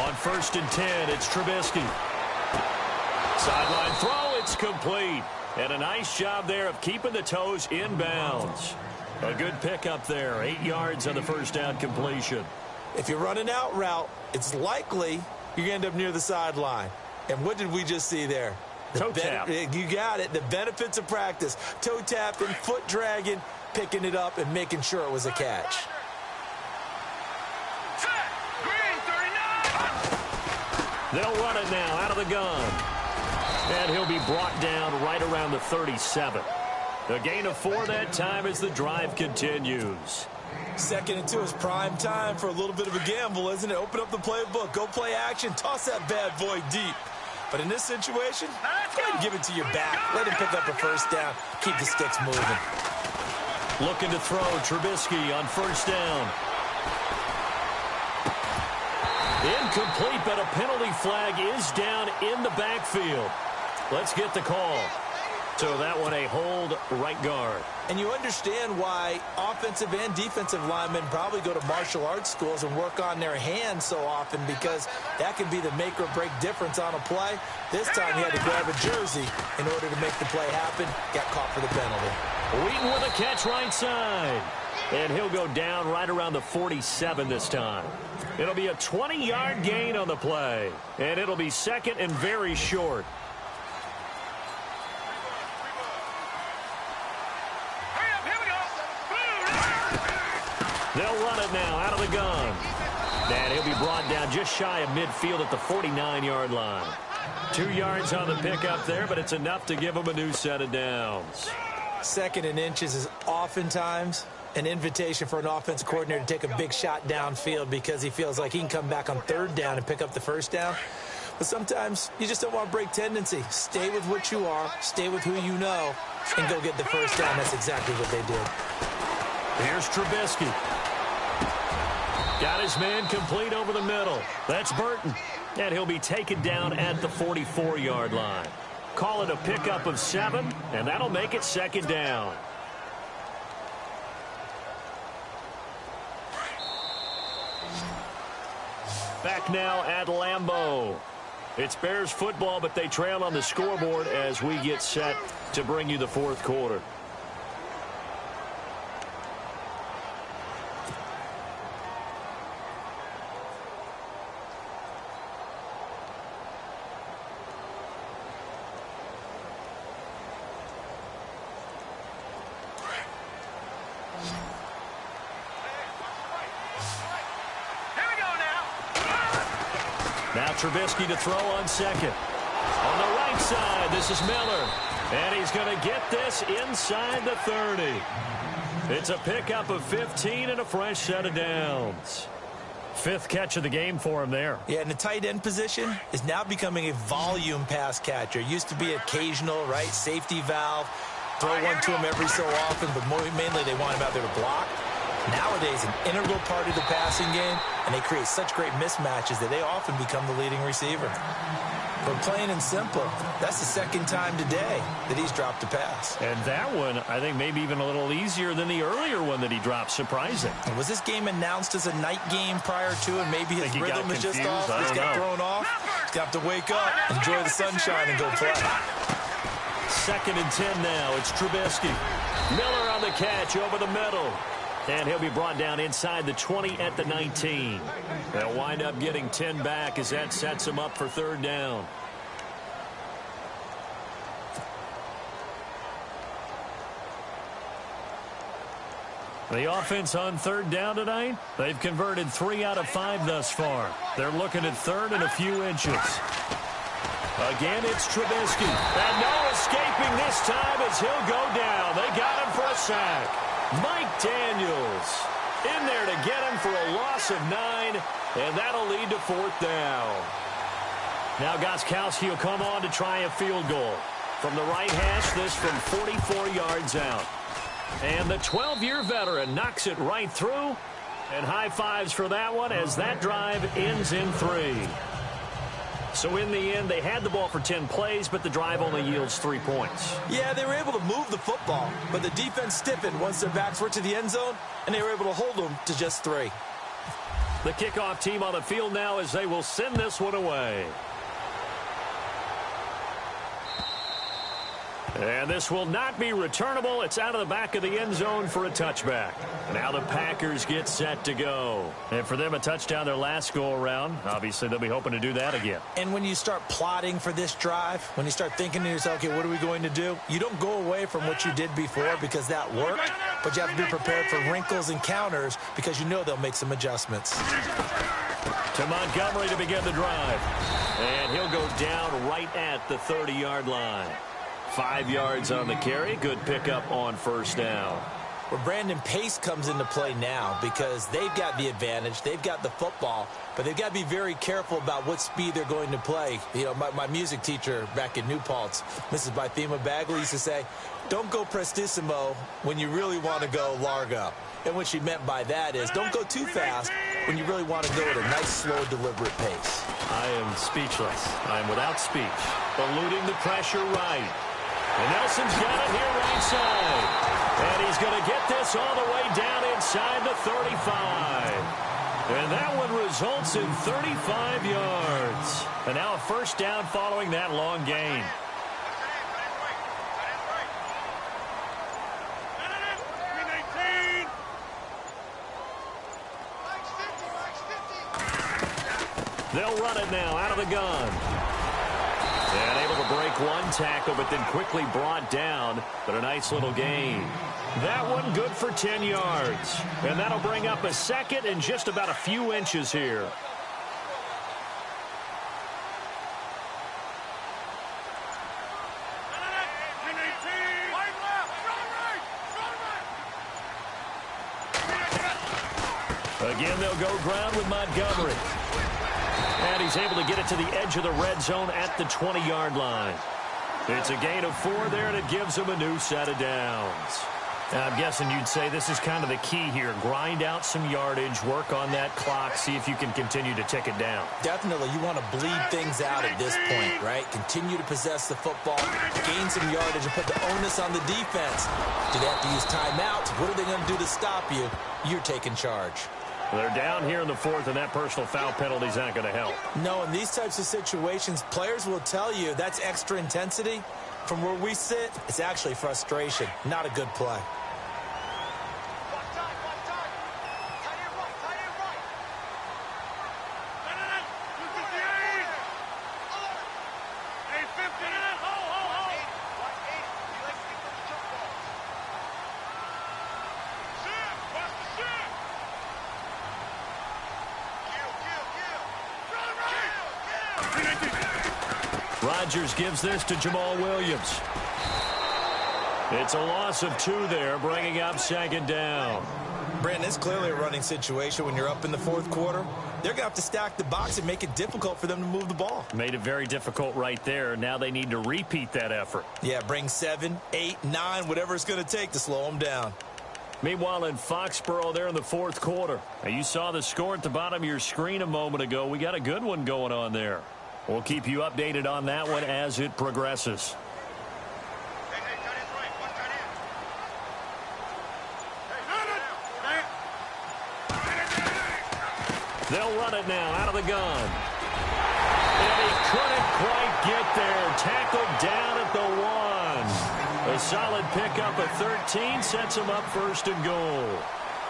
On 1st and 10, it's Trubisky. Sideline throw, it's complete. And a nice job there of keeping the toes inbounds. A good pickup there. 8 yards on the first down completion. If you're running out route, it's likely you're going to end up near the sideline. And what did we just see there? Toe tap. You got it. The benefits of practice. Toe tapping, foot dragging, picking it up, and making sure it was a catch. They'll run it now out of the gun. And he'll be brought down right around the 37. A gain of 4 that time as the drive continues. 2nd and 2 is prime time for a little bit of a gamble, isn't it? Open up the playbook, go play action, toss that bad boy deep. But in this situation, go ahead and give it to your back. Let him pick up a first down. Keep the sticks moving. Looking to throw, Trubisky on 1st down. Incomplete, but a penalty flag is down in the backfield. Let's get the call. So that one a hold right guard. And you understand why offensive and defensive linemen probably go to martial arts schools and work on their hands so often, because that can be the make or break difference on a play. This time he had to grab a jersey in order to make the play happen. Got caught for the penalty. Wheaton with a catch right side. And he'll go down right around the 47 this time. It'll be a 20-yard gain on the play. And it'll be 2nd and very short. They'll run it now out of the gun. And he'll be brought down just shy of midfield at the 49-yard line. 2 yards on the pickup there, but it's enough to give him a new set of downs. 2nd and inches is oftentimes an invitation for an offensive coordinator to take a big shot downfield because he feels like he can come back on 3rd down and pick up the first down. But sometimes you just don't want to break tendency. Stay with what you are, stay with who you know, and go get the first down. That's exactly what they did. Here's Trubisky. Got his man complete over the middle. That's Burton. And he'll be taken down at the 44-yard line. Call it a pickup of 7, and that'll make it 2nd down. Back now at Lambeau. It's Bears football, but they trail on the scoreboard as we get set to bring you the 4th quarter. Now Trubisky to throw on 2nd. On the right side, this is Miller. And he's going to get this inside the 30. It's a pickup of 15 and a fresh set of downs. 5th catch of the game for him there. Yeah, and the tight end position is now becoming a volume pass catcher. Used to be occasional, right? Safety valve. Throw one to him every so often, but mainly they want him out there to block. Nowadays, an integral part of the passing game, and they create such great mismatches that they often become the leading receiver. But plain and simple, that's the second time today that he's dropped a pass. And that one, I think, maybe even a little easier than the earlier one that he dropped. Surprising. And was this game announced as a night game prior to, and maybe his rhythm is just off? He's got thrown off. He's got to wake up, enjoy the sunshine, and go play. 2nd and 10 now. It's Trubisky. Miller on the catch over the middle. And he'll be brought down inside the 20 at the 19. They'll wind up getting 10 back as that sets them up for 3rd down. The offense on 3rd down tonight, they've converted 3 out of 5 thus far. They're looking at 3rd and a few inches. Again, it's Trubisky. And no escaping this time as he'll go down. They got him for a sack. Mike Daniels in there to get him for a loss of 9, and that'll lead to 4th down. Now Gostkowski will come on to try a field goal. From the right hash, this from 44 yards out. And the 12-year veteran knocks it right through, and high fives for that one as that drive ends in 3. So in the end, they had the ball for 10 plays, but the drive only yields 3 points. Yeah, they were able to move the football, but the defense stiffened once their backs were to the end zone, and they were able to hold them to just 3. The kickoff team on the field now as they will send this one away. And this will not be returnable. It's out of the back of the end zone for a touchback. Now the Packers get set to go. And for them, a touchdown their last go-around. Obviously, they'll be hoping to do that again. And when you start plotting for this drive, when you start thinking to yourself, okay, what are we going to do? You don't go away from what you did before because that worked, but you have to be prepared for wrinkles and counters because you know they'll make some adjustments. To Montgomery to begin the drive. And he'll go down right at the 30-yard line. 5 yards on the carry. Good pickup on 1st down. Well, Brandon, pace comes into play now because they've got the advantage. They've got the football, but they've got to be very careful about what speed they're going to play. You know, my music teacher back in New Paltz, Mrs. Bythema Bagley, used to say, don't go prestissimo when you really want to go largo. And what she meant by that is don't go too fast when you really want to go at a nice, slow, deliberate pace. I am speechless. I am without speech. Eluding the pressure right. And Nelson's got it here right side. And he's going to get this all the way down inside the 35. And that one results in 35 yards. And now a 1st down following that long gain. They'll run it now out of the gun. And able to break one tackle, but then quickly brought down. But a nice little gain. That one good for 10 yards. And that'll bring up a 2nd and just about a few inches here. Again, they'll go ground with Montgomery. And he's able to get it to the edge of the red zone at the 20-yard line. It's a gain of 4 there, and it gives him a new set of downs. Now, I'm guessing you'd say this is kind of the key here. Grind out some yardage, work on that clock, see if you can continue to tick it down. Definitely. You want to bleed things out at this point, right? Continue to possess the football, gain some yardage, and put the onus on the defense. Do they have to use timeouts? What are they going to do to stop you? You're taking charge. They're down here in the 4th, and that personal foul penalty is not going to help. No, in these types of situations, players will tell you that's extra intensity. From where we sit, it's actually frustration. Not a good play. Rodgers gives this to Jamal Williams. It's a loss of 2 there, bringing up 2nd down. Brandon, it's clearly a running situation when you're up in the 4th quarter. They're going to have to stack the box and make it difficult for them to move the ball. Made it very difficult right there. Now they need to repeat that effort. Yeah, bring 7, 8, 9, whatever it's going to take to slow them down. Meanwhile, in Foxborough, there in the 4th quarter. Now, you saw the score at the bottom of your screen a moment ago. We got a good one going on there. We'll keep you updated on that one as it progresses. They'll run it now out of the gun. And he couldn't quite get there. Tackled down at the 1. A solid pickup of 13 sets him up first and goal.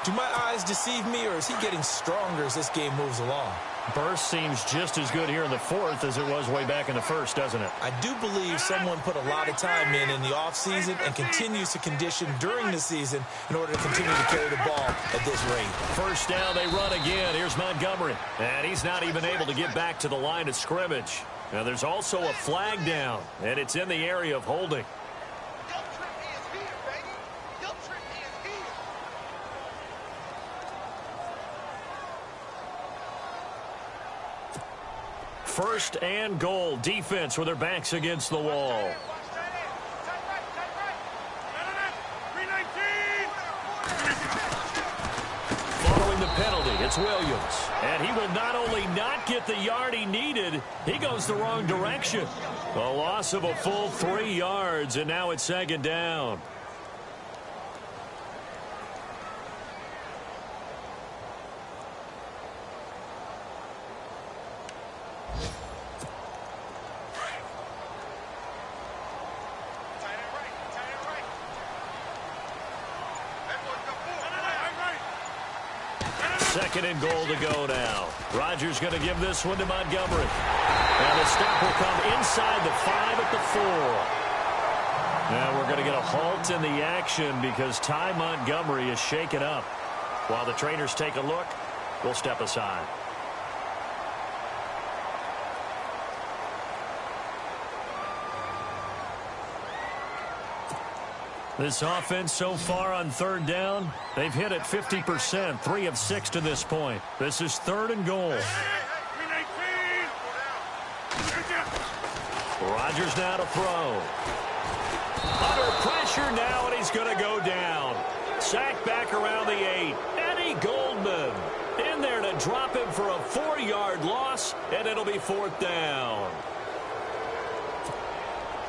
Do my eyes deceive me, or is he getting stronger as this game moves along? Burst seems just as good here in the 4th as it was way back in the 1st, doesn't it? I do believe someone put a lot of time in the offseason and continues to condition during the season in order to continue to carry the ball at this rate. First down, they run again. Here's Montgomery. And he's not even able to get back to the line of scrimmage. Now, there's also a flag down, and it's in the area of holding. First and goal. Defense with their backs against the wall. Following the penalty, it's Williams. And he will not only not get the yard he needed, he goes the wrong direction. A loss of a full 3 yards, and now it's second down. Second and goal to go now. Rodgers going to give this one to Montgomery. And the stop will come inside the 5 at the 4. Now we're going to get a halt in the action because Ty Montgomery is shaken up. While the trainers take a look, we'll step aside. This offense so far on third down, they've hit it 50%, 3 of 6 to this point. This is third and goal. Rodgers now to throw. Under pressure now, and he's going to go down. Sacked back around the 8. Eddie Goldman in there to drop him for a 4-yard loss, and it'll be fourth down.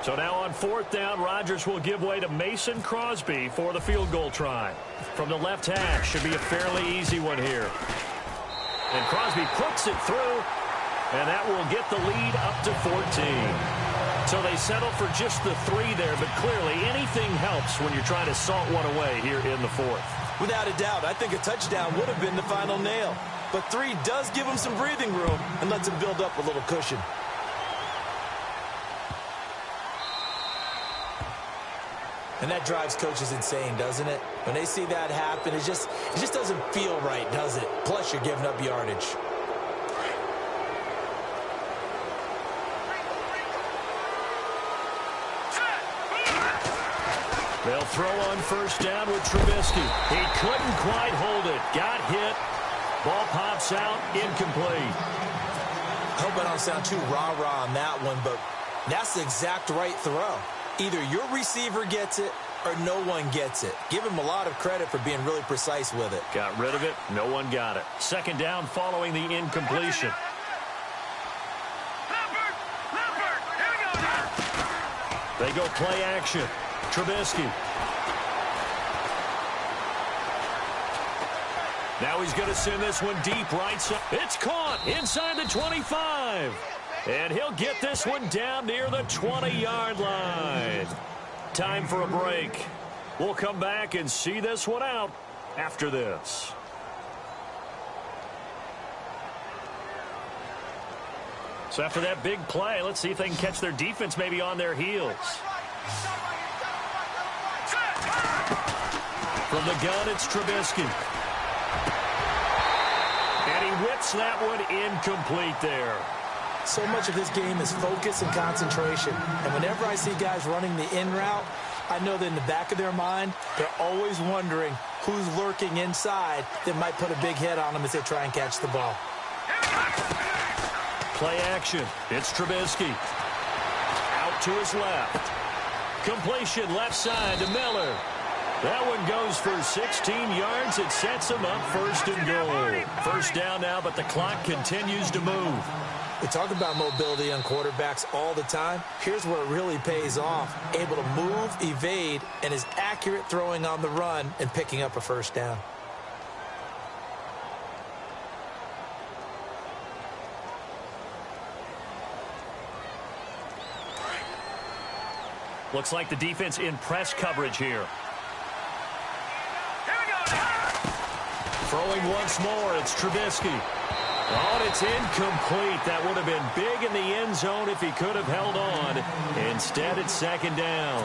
So now on fourth down, Rodgers will give way to Mason Crosby for the field goal try. From the left hash, should be a fairly easy one here. And Crosby puts it through, and that will get the lead up to 14. So they settle for just the 3 there, but clearly anything helps when you're trying to salt one away here in the 4th. Without a doubt, I think a touchdown would have been the final nail. But 3 does give him some breathing room and lets him build up a little cushion. And that drives coaches insane, doesn't it? When they see that happen, it just doesn't feel right, does it? Plus, you're giving up yardage. They'll throw on first down with Trubisky. He couldn't quite hold it. Got hit. Ball pops out. Incomplete. I hope I don't sound too rah-rah on that one, but that's the exact right throw. Either your receiver gets it or no one gets it. Give him a lot of credit for being really precise with it. Got rid of it. No one got it. Second down following the incompletion. They go play action. Trubisky. Now he's going to send this one deep right side. It's caught inside the 25. And he'll get this one down near the 20-yard line. Time for a break. We'll come back and see this one out after this. So after that big play, let's see if they can catch their defense maybe on their heels. From the gun, it's Trubisky. And he whips that one incomplete there. So much of this game is focus and concentration. And whenever I see guys running the in route, I know that in the back of their mind, they're always wondering who's lurking inside that might put a big hit on them as they try and catch the ball. Play action. It's Trubisky. Out to his left. Completion left side to Miller. That one goes for 16 yards. It sets him up first and goal. First down now, but the clock continues to move. We talk about mobility on quarterbacks all the time. Here's where it really pays off. Able to move, evade, and is accurate throwing on the run and picking up a first down. Looks like the defense in press coverage here. Throwing once more, it's Trubisky. Oh, and it's incomplete. That would have been big in the end zone if he could have held on. Instead, it's second down.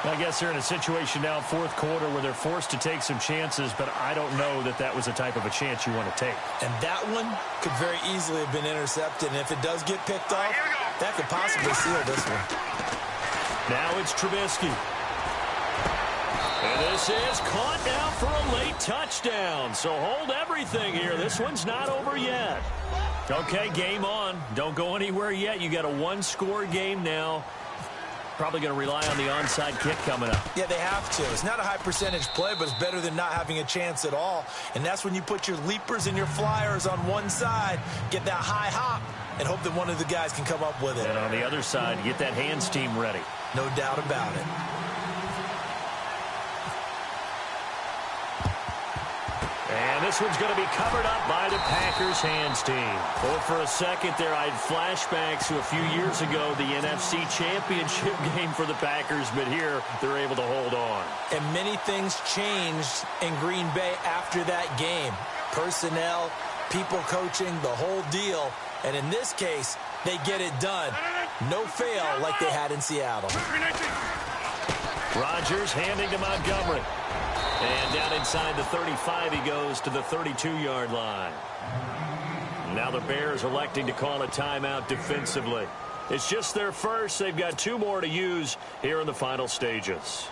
I guess they're in a situation now, fourth quarter, where they're forced to take some chances, but I don't know that that was the type of a chance you want to take. And that one could very easily have been intercepted, and if it does get picked off, that could possibly seal this one. Now it's Trubisky. And this is caught now for a late touchdown. So hold everything here. This one's not over yet. Okay, game on. Don't go anywhere yet. You got a one-score game now. Probably going to rely on the onside kick coming up. Yeah, they have to. It's not a high-percentage play, but it's better than not having a chance at all. And that's when you put your leapers and your flyers on one side, get that high hop, and hope that one of the guys can come up with it. And on the other side, get that hands team ready. No doubt about it. And this one's going to be covered up by the Packers hands team. Well, for a second there, I had flashbacks to a few years ago, the NFC Championship game for the Packers, but here they're able to hold on. And many things changed in Green Bay after that game. Personnel, people coaching, the whole deal. And in this case, they get it done. No fail like they had in Seattle. Rodgers handing to Montgomery. And down inside the 35, he goes to the 32-yard line. Now the Bears electing to call a timeout defensively. It's just their first. They've got two more to use here in the final stages.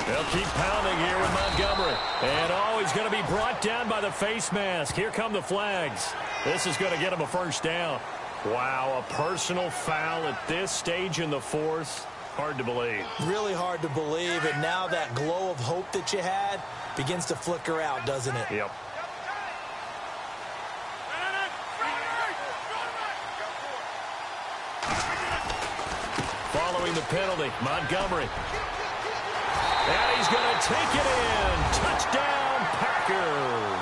They'll keep pounding here with Montgomery. And, oh, he's going to be brought down by the face mask. Here come the flags. This is going to get him a first down. Wow, a personal foul at this stage in the fourth. Hard to believe. Really hard to believe. And now that glow of hope that you had begins to flicker out, doesn't it? Yep. Following the penalty, Montgomery. And he's going to take it in. Touchdown, Packers.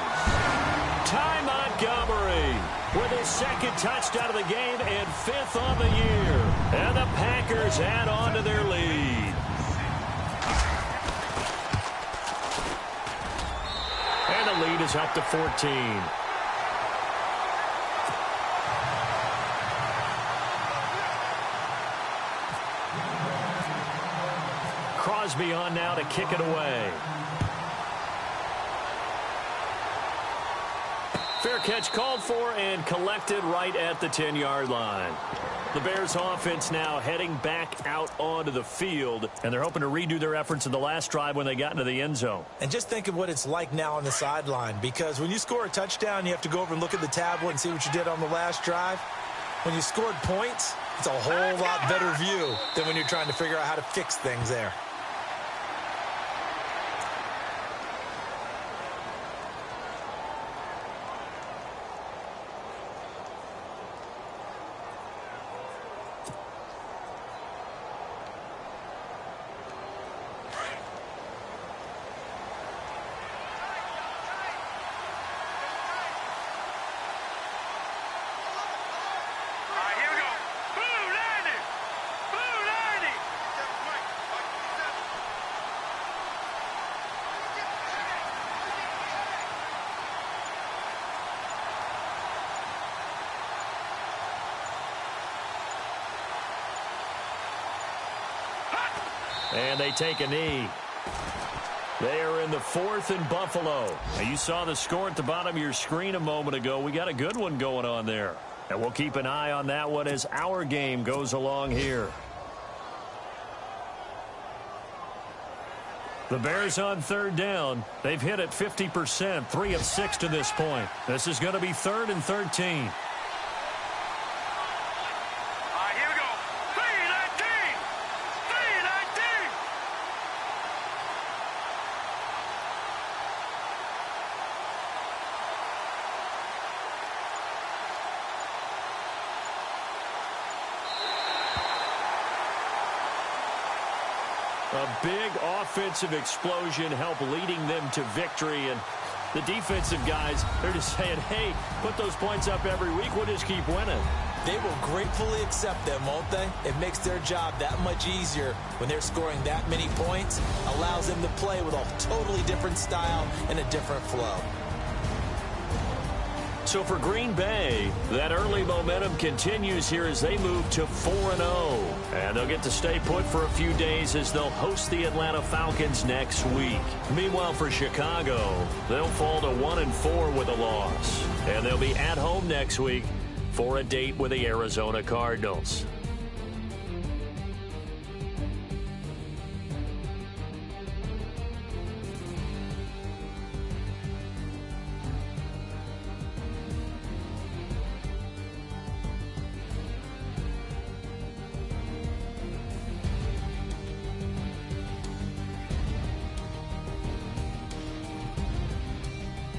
Ty Montgomery with his second touchdown of the game and fifth on the year. And the Packers add on to their lead. And the lead is up to 14. Crosby on now to kick it away. Fair catch called for and collected right at the 10-yard line. The Bears offense now heading back out onto the field, and they're hoping to redo their efforts in the last drive when they got into the end zone. And just think of what it's like now on the sideline, because when you score a touchdown, you have to go over and look at the tablet and see what you did on the last drive. When you scored points, it's a whole lot better view than when you're trying to figure out how to fix things there. And they take a knee. They are in the fourth in Buffalo. Now, you saw the score at the bottom of your screen a moment ago. We got a good one going on there. And we'll keep an eye on that one as our game goes along here. The Bears on third down. They've hit it 50%, 3 of 6 to this point. This is going to be 3rd and 13. Here we go. 3-19. 3-19. A big offensive explosion helped leading them to victory. And the defensive guys, they're just saying, hey, put those points up every week. We'll just keep winning. They will gratefully accept them, won't they? It makes their job that much easier when they're scoring that many points. Allows them to play with a totally different style and a different flow. So for Green Bay, that early momentum continues here as they move to 4-0. And they'll get to stay put for a few days as they'll host the Atlanta Falcons next week. Meanwhile, for Chicago, they'll fall to 1-4 with a loss. And they'll be at home next week for a date with the Arizona Cardinals.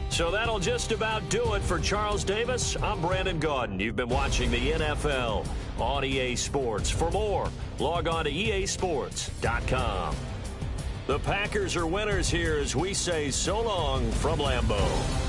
So that'll just about do it for Charles Davis. I'm Brandon Gaudin. You've been watching the NFL on EA Sports. For more, log on to easports.com. The Packers are winners here as we say so long from Lambeau.